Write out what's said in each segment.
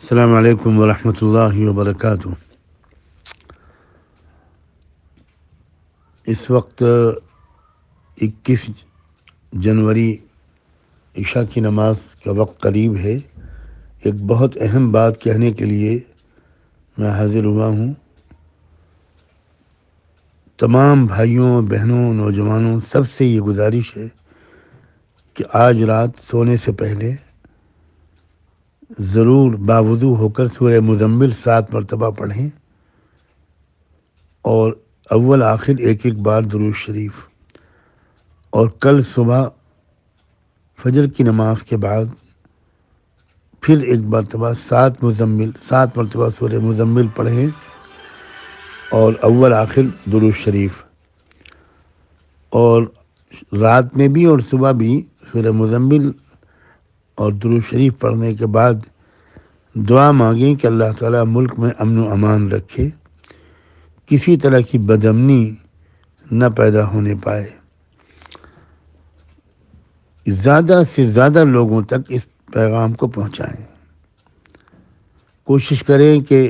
السلام علیکم ورحمۃ اللہ وبرکاتہ۔ اس وقت 21 جنوری عشاء کی نماز کا وقت قریب ہے۔ ایک بہت اہم بات کہنے کے لیے میں حاضر ہوا ہوں۔ تمام بھائیوں، بہنوں، نوجوانوں سب سے یہ گزارش ہے کہ آج رات سونے سے پہلے ضرور باوضو ہو کر سورہ مزمل 7 مرتبہ پڑھیں اور اول آخر ایک بار درود شریف، اور کل صبح فجر کی نماز کے بعد پھر ایک مرتبہ 7 مرتبہ سورہ مزمل پڑھیں اور اول آخر درود شریف، اور رات میں بھی اور صبح بھی سورہ مزمل اور درود شریف پڑھنے کے بعد دعا مانگیں کہ اللہ تعالیٰ ملک میں امن و امان رکھے، کسی طرح کی بدامنی نہ پیدا ہونے پائے، زیادہ سے زیادہ لوگوں تک اس پیغام کو پہنچائیں۔ کوشش کریں کہ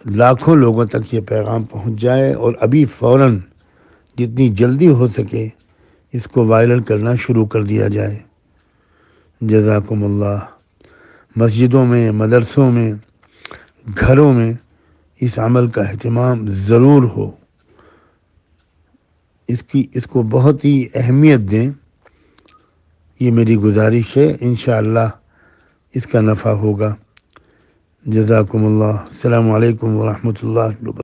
لاکھوں لوگوں تک یہ پیغام پہنچ جائے، اور ابھی فوراً جتنی جلدی ہو سکے اس کو وائرل کرنا شروع کر دیا جائے۔ جزاکم اللہ۔ مسجدوں میں، مدرسوں میں، گھروں میں اس عمل کا اہتمام ضرور ہو، اس کو بہت ہی اہمیت دیں، یہ میری گزارش ہے۔ انشاءاللہ اس کا نفع ہوگا۔ جزاکم اللہ۔ السلام علیکم ورحمۃ اللہ وبرکاتہ۔